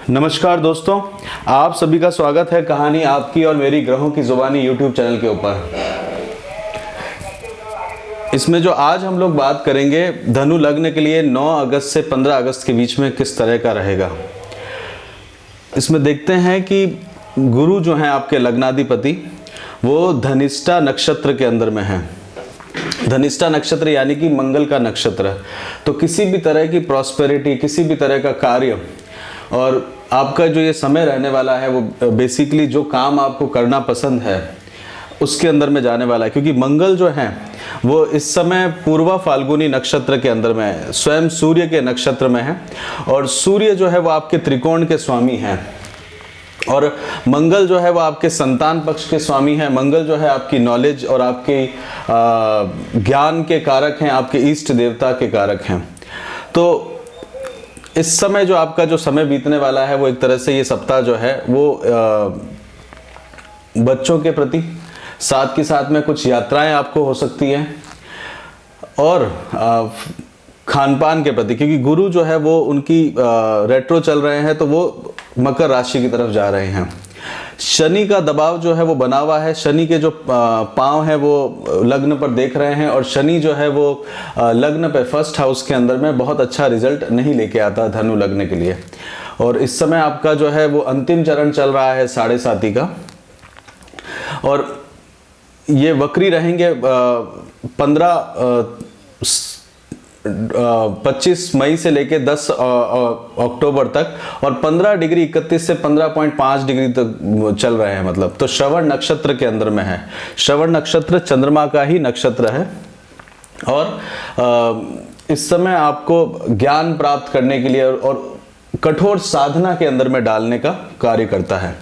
नमस्कार दोस्तों, आप सभी का स्वागत है कहानी आपकी और मेरी ग्रहों की जुबानी यूट्यूब चैनल के ऊपर। इसमें जो आज हम लोग बात करेंगे धनु लग्न के लिए 9 अगस्त से 15 अगस्त के बीच में किस तरह का रहेगा। इसमें देखते हैं कि गुरु जो हैं आपके लग्नाधिपति वो धनिष्ठा नक्षत्र के अंदर में है। धनिष्ठा नक्षत्र यानी कि मंगल का नक्षत्र। तो किसी भी तरह की प्रॉस्पेरिटी, किसी भी तरह का कार्य और आपका जो ये समय रहने वाला है वो बेसिकली जो काम आपको करना पसंद है उसके अंदर में जाने वाला है, क्योंकि मंगल जो है वो इस समय पूर्वा फाल्गुनी नक्षत्र के अंदर में है, स्वयं सूर्य के नक्षत्र में है और सूर्य जो है वो आपके त्रिकोण के स्वामी हैं और मंगल जो है वो आपके संतान पक्ष के स्वामी है। मंगल जो है आपकी नॉलेज और आपके ज्ञान के कारक हैं, आपके इष्ट देवता के कारक हैं। तो इस समय जो आपका जो समय बीतने वाला है वो एक तरह से ये सप्ताह जो है वो बच्चों के प्रति, साथ के साथ में कुछ यात्राएं आपको हो सकती हैं और खान पान के प्रति, क्योंकि गुरु जो है वो उनकी रेट्रो चल रहे हैं तो वो मकर राशि की तरफ जा रहे हैं। शनि का दबाव जो है वो बना हुआ है, शनि के जो पांव है वो लग्न पर देख रहे हैं और शनि जो है वो लग्न पे फर्स्ट हाउस के अंदर में बहुत अच्छा रिजल्ट नहीं लेके आता धनु लग्न के लिए। और इस समय आपका जो है वो अंतिम चरण चल रहा है 7.5 का और ये वक्री रहेंगे 25 मई से लेके 10 अक्टूबर तक और 15 डिग्री 31 से 15.5 डिग्री तक चल रहे हैं। मतलब तो श्रवण नक्षत्र के अंदर में है। श्रवण नक्षत्र चंद्रमा का ही नक्षत्र है और इस समय आपको ज्ञान प्राप्त करने के लिए और कठोर साधना के अंदर में डालने का कार्य करता है।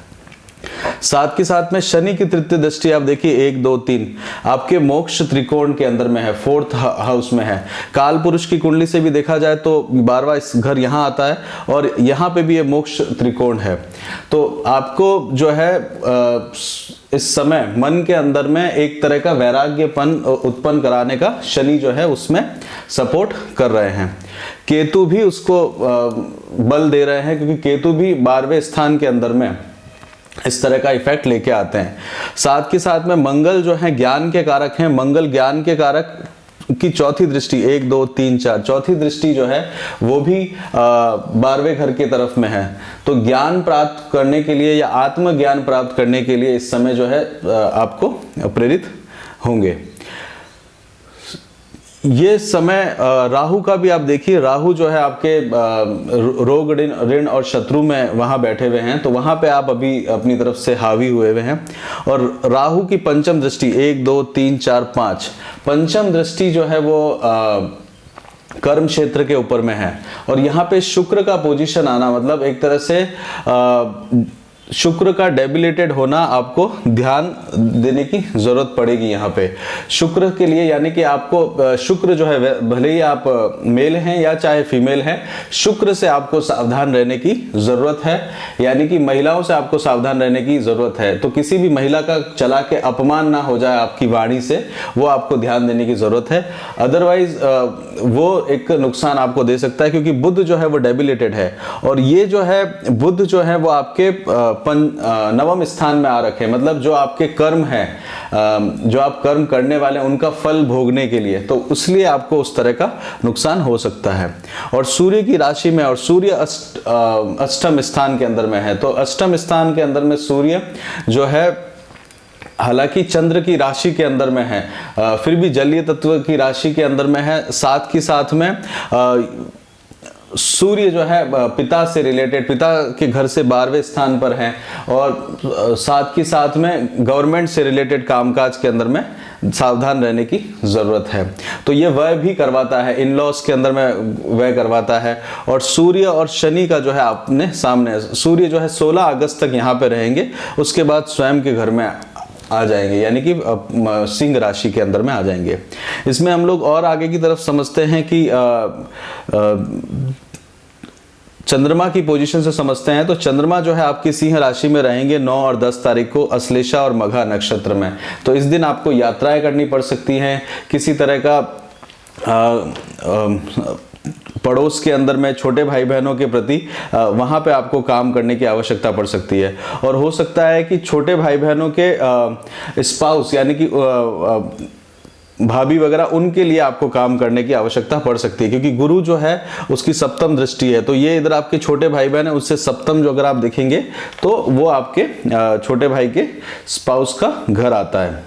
साथ के साथ में शनि की तृतीय दृष्टि आप देखिए 1, 2, 3 आपके मोक्ष त्रिकोण के अंदर में है, 4th हाउस में है। काल पुरुष की कुंडली से भी देखा जाए तो 12वां इस घर यहाँ आता है और यहाँ पे भी ये मोक्ष त्रिकोण है। तो आपको जो है इस समय मन के अंदर में एक तरह का वैराग्यपन उत्पन्न कराने का शनि जो है उसमें सपोर्ट कर रहे हैं। केतु भी उसको बल दे रहे हैं, क्योंकि केतु भी 12वें स्थान के अंदर में इस तरह का इफेक्ट लेके आते हैं। साथ के साथ में मंगल जो है ज्ञान के कारक हैं। मंगल ज्ञान के कारक की चौथी दृष्टि 1, 2, 3, 4 चौथी दृष्टि जो है वो भी 12वें घर की तरफ में है। तो ज्ञान प्राप्त करने के लिए या आत्मज्ञान प्राप्त करने के लिए इस समय जो है आपको प्रेरित होंगे। ये समय राहु का भी आप देखिए, राहु जो है आपके रोग ऋण और शत्रु में वहां बैठे हुए हैं, तो वहां पे आप अभी अपनी तरफ से हावी हुए हुए हैं। और राहु की पंचम दृष्टि 1, 2, 3, 4, 5 पंचम दृष्टि जो है वो कर्म क्षेत्र के ऊपर में है और यहाँ पे शुक्र का पोजीशन आना मतलब एक तरह से शुक्र का डेबिलेटेड होना आपको ध्यान देने की जरूरत पड़ेगी यहाँ पे शुक्र के लिए। यानी कि आपको शुक्र जो है भले ही आप मेल हैं या चाहे फीमेल हैं, शुक्र से आपको सावधान रहने की जरूरत है। यानी कि महिलाओं से आपको सावधान रहने की जरूरत है। तो किसी भी महिला का चला के अपमान ना हो जाए आपकी वाणी से, वो आपको ध्यान देने की जरूरत है। अदरवाइज वो एक नुकसान आपको दे सकता है, क्योंकि बुध जो है वो डेबिलेटेड है और ये जो है बुध जो है वो आपके नवम स्थान में आ रखे। मतलब जो आपके कर्म है, जो आप कर्म करने वाले हैं उनका फल भोगने के लिए, तो उसलिए आपको उस तरह का नुकसान हो सकता है। और सूर्य की राशि में, और सूर्य अष्टम स्थान के अंदर में है, तो अष्टम स्थान के अंदर में सूर्य जो है हालांकि चंद्र की राशि के अंदर में है, फिर भी जलीय तत्व की राशि के अंदर में है। साथ के साथ में सूर्य जो है पिता से रिलेटेड, पिता के घर से 12वें स्थान पर है और साथ के साथ में गवर्नमेंट से रिलेटेड कामकाज के अंदर में सावधान रहने की जरूरत है। तो ये व्यय भी करवाता है, इन लॉस के अंदर में व्यय करवाता है। और सूर्य और शनि का जो है आपने सामने, सूर्य जो है 16 अगस्त तक यहाँ पे रहेंगे, उसके बाद स्वयं के घर में आ जाएंगे, यानी कि सिंह राशि के अंदर में आ जाएंगे। इसमें हम लोग और आगे की तरफ समझते हैं कि चंद्रमा की पोजीशन से समझते हैं। तो चंद्रमा जो है आपकी सिंह राशि में रहेंगे 9 और 10 तारीख को अश्लेषा और मघा नक्षत्र में। तो इस दिन आपको यात्राएं करनी पड़ सकती हैं, किसी तरह का पड़ोस के अंदर में छोटे भाई बहनों के प्रति वहाँ पे आपको काम करने की आवश्यकता पड़ सकती है। और हो सकता है कि छोटे भाई बहनों के स्पाउस यानी कि भाभी वगैरह, उनके लिए आपको काम करने की आवश्यकता पड़ सकती है, क्योंकि गुरु जो है उसकी सप्तम दृष्टि है। तो ये इधर आपके छोटे भाई बहन है, उससे सप्तम जो अगर आप देखेंगे तो वो आपके छोटे भाई के स्पाउस का घर आता है।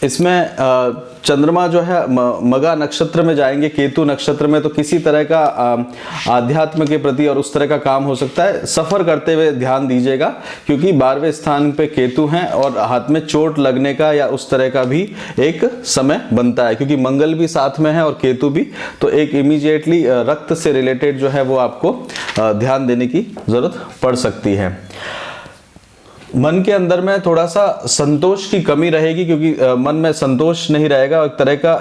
इसमें चंद्रमा जो है मगा नक्षत्र में जाएंगे, केतु नक्षत्र में, तो किसी तरह का आध्यात्म के प्रति और उस तरह का काम हो सकता है। सफर करते हुए ध्यान दीजिएगा, क्योंकि 12वें स्थान पे केतु हैं और हाथ में चोट लगने का या उस तरह का भी एक समय बनता है, क्योंकि मंगल भी साथ में है और केतु भी। तो एक इमीडिएटली रक्त से रिलेटेड जो है वो आपको ध्यान देने की जरूरत पड़ सकती है। मन के अंदर में थोड़ा सा संतोष की कमी रहेगी, क्योंकि मन में संतोष नहीं रहेगा एक तरह का,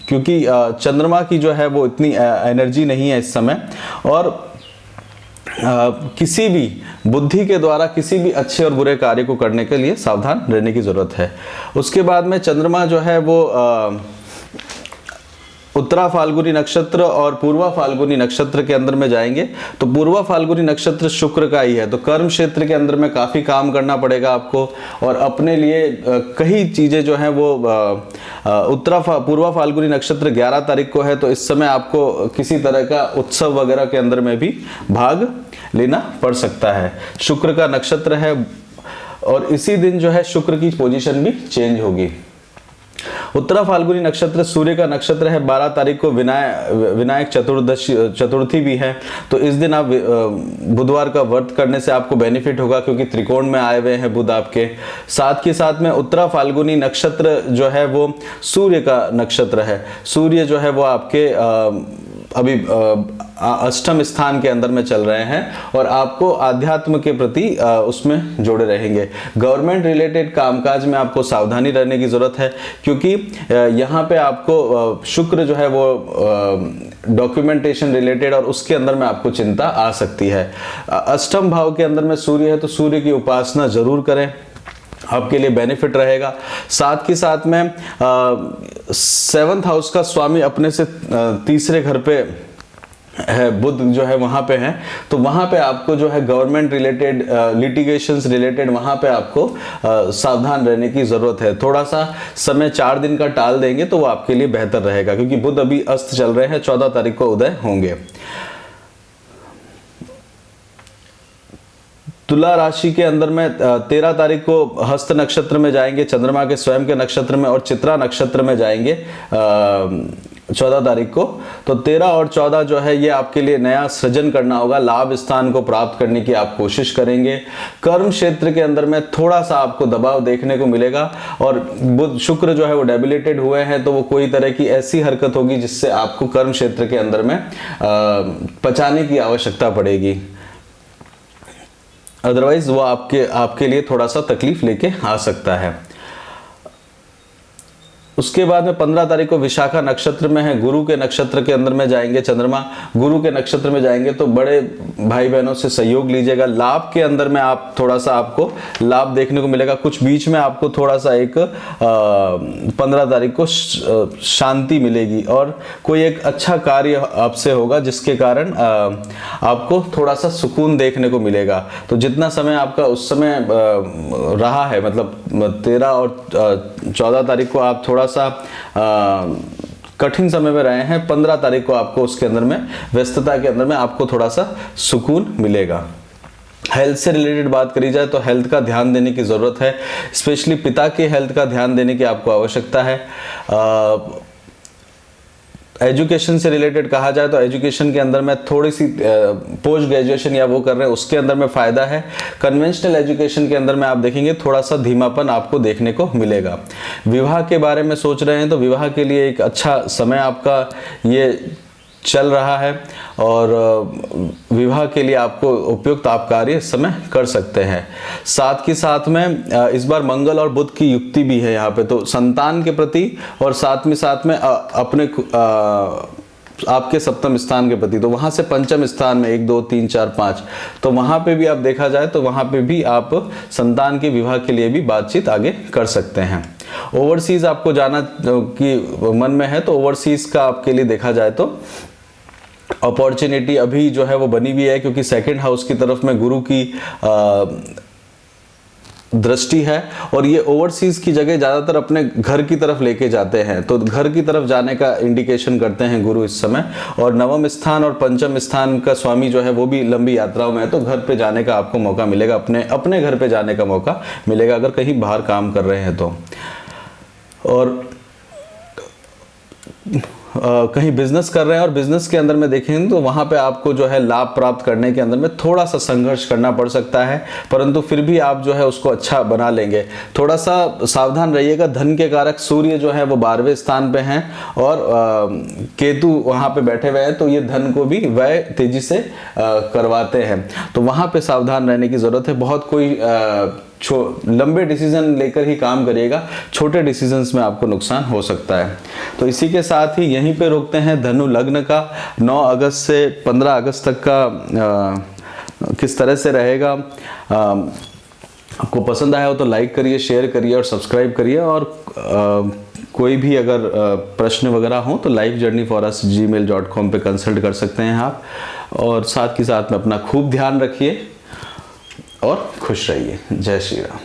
क्योंकि चंद्रमा की जो है वो इतनी एनर्जी नहीं है इस समय। और किसी भी बुद्धि के द्वारा किसी भी अच्छे और बुरे कार्य को करने के लिए सावधान रहने की जरूरत है। उसके बाद में चंद्रमा जो है वो उत्तरा फाल्गुनी नक्षत्र और पूर्वा फाल्गुनी नक्षत्र के अंदर में जाएंगे। तो पूर्वा फाल्गुनी नक्षत्र शुक्र का ही है, तो कर्म क्षेत्र के अंदर में काफ़ी काम करना पड़ेगा आपको, और अपने लिए कई चीज़ें जो हैं वो पूर्वा फाल्गुनी नक्षत्र 11 तारीख को है, तो इस समय आपको किसी तरह का उत्सव वगैरह के अंदर में भी भाग लेना पड़ सकता है। शुक्र का नक्षत्र है और इसी दिन जो है शुक्र की पोजीशन भी चेंज होगी। उत्तरा फाल्गुनी नक्षत्र सूर्य का नक्षत्र है। 12 तारीख को विनायक चतुर्थी भी है, तो इस दिन आप बुधवार का व्रत करने से आपको बेनिफिट होगा, क्योंकि त्रिकोण में आए हुए हैं बुध आपके। साथ के साथ में उत्तरा फाल्गुनी नक्षत्र जो है वो सूर्य का नक्षत्र है। सूर्य जो है वो आपके अभी अष्टम स्थान के अंदर में चल रहे हैं और आपको आध्यात्म के प्रति उसमें जोड़े रहेंगे। गवर्नमेंट रिलेटेड कामकाज में आपको सावधानी रहने की जरूरत है, क्योंकि यहाँ पे आपको शुक्र जो है वो डॉक्यूमेंटेशन रिलेटेड और उसके अंदर में आपको चिंता आ सकती है। अष्टम भाव के अंदर में सूर्य है, तो सूर्य की उपासना जरूर करें, आपके लिए बेनिफिट रहेगा। साथ के साथ में 7th हाउस का स्वामी अपने से तीसरे घर पे है, बुध जो है वहां पे है, तो वहां पे आपको जो है गवर्नमेंट रिलेटेड लिटिगेशंस रिलेटेड वहां पे आपको सावधान रहने की जरूरत है। थोड़ा सा समय 4 दिन का टाल देंगे तो वो आपके लिए बेहतर रहेगा, क्योंकि बुध अभी अस्त चल रहे हैं, 14 तारीख को उदय होंगे। तुला राशि के अंदर में 13 तारीख को हस्त नक्षत्र में जाएंगे, चंद्रमा के स्वयं के नक्षत्र में, और चित्रा नक्षत्र में जाएंगे 14 तारीख को। तो 13 और 14 जो है ये आपके लिए नया सृजन करना होगा, लाभ स्थान को प्राप्त करने की आप कोशिश करेंगे। कर्म क्षेत्र के अंदर में थोड़ा सा आपको दबाव देखने को मिलेगा, और बुध शुक्र जो है वो डेबिलिटेड हुए हैं, तो वो कोई तरह की ऐसी हरकत होगी जिससे आपको कर्म क्षेत्र के अंदर में पचाने की आवश्यकता पड़ेगी। अदरवाइज वो आपके लिए थोड़ा सा तकलीफ लेके आ सकता है। उसके बाद में 15 तारीख को विशाखा नक्षत्र में है, गुरु के नक्षत्र के अंदर में जाएंगे चंद्रमा। गुरु के नक्षत्र में जाएंगे तो बड़े भाई बहनों से सहयोग लीजिएगा। लाभ के अंदर में आप थोड़ा सा आपको लाभ देखने को मिलेगा। कुछ बीच में आपको थोड़ा सा एक 15 तारीख को शांति मिलेगी और कोई एक अच्छा कार्य आपसे होगा जिसके कारण आपको थोड़ा सा सुकून देखने को मिलेगा। तो जितना समय आपका उस समय रहा है, मतलब 13 और 14 तारीख को आप थोड़ा सा कठिन समय में रहे हैं, 15 तारीख को आपको उसके अंदर में व्यस्तता के अंदर में आपको थोड़ा सा सुकून मिलेगा। हेल्थ से रिलेटेड बात करी जाए तो हेल्थ का ध्यान देने की ज़रूरत है, स्पेशली पिता के हेल्थ का ध्यान देने की आपको आवश्यकता है। एजुकेशन से रिलेटेड कहा जाए तो एजुकेशन के अंदर में थोड़ी सी पोस्ट ग्रेजुएशन या वो कर रहे हैं उसके अंदर में फ़ायदा है। कन्वेंशनल एजुकेशन के अंदर में आप देखेंगे थोड़ा सा धीमापन आपको देखने को मिलेगा। विवाह के बारे में सोच रहे हैं तो विवाह के लिए एक अच्छा समय आपका ये चल रहा है और विवाह के लिए आपको उपयुक्त आप कार्य इस समय कर सकते हैं। साथ के साथ में इस बार मंगल और बुध की युक्ति भी है यहाँ पे, तो संतान के प्रति और साथ में अपने आपके सप्तम स्थान के प्रति, तो वहां से पंचम स्थान में 1 2 3 4 5, तो वहां पे भी आप देखा जाए तो वहां पे भी आप संतान के विवाह के लिए भी बातचीत आगे कर सकते हैं। ओवरसीज आपको जाना कि मन में है, तो ओवरसीज का आपके लिए देखा जाए तो अपॉर्चुनिटी अभी जो है वो बनी हुई है, क्योंकि सेकंड हाउस की तरफ में गुरु की दृष्टि है, और ये ओवरसीज की जगह ज्यादातर अपने घर की तरफ लेके जाते हैं, तो घर की तरफ जाने का इंडिकेशन करते हैं गुरु इस समय। और नवम स्थान और पंचम स्थान का स्वामी जो है वो भी लंबी यात्राओं में है, तो घर पे जाने का आपको मौका मिलेगा, अपने घर पे जाने का मौका मिलेगा अगर कहीं बाहर काम कर रहे हैं तो। और कहीं बिजनेस कर रहे हैं और बिजनेस के अंदर में देखें तो वहां पे आपको जो है लाभ प्राप्त करने के अंदर में थोड़ा सा संघर्ष करना पड़ सकता है, परंतु फिर भी आप जो है उसको अच्छा बना लेंगे। थोड़ा सा सावधान रहिएगा, धन के कारक सूर्य जो है वो 12वें स्थान पे हैं और केतु वहां पे बैठे हुए हैं, तो ये धन को भी व्यय तेजी से करवाते हैं, तो वहां पे सावधान रहने की जरूरत है। बहुत कोई लंबे डिसीजन लेकर ही काम करिएगा, छोटे डिसीजंस में आपको नुकसान हो सकता है। तो इसी के साथ ही यहीं पे रोकते हैं धनु लग्न का 9 अगस्त से 15 अगस्त तक का किस तरह से रहेगा। आपको पसंद आया हो तो लाइक करिए, शेयर करिए और सब्सक्राइब करिए, और कोई भी अगर प्रश्न वगैरह हो तो lifejourneyforus@gmail.com पे कंसल्ट कर सकते हैं आप। और साथ ही साथ में अपना खूब ध्यान रखिए और खुश रहिए। जय श्री राम।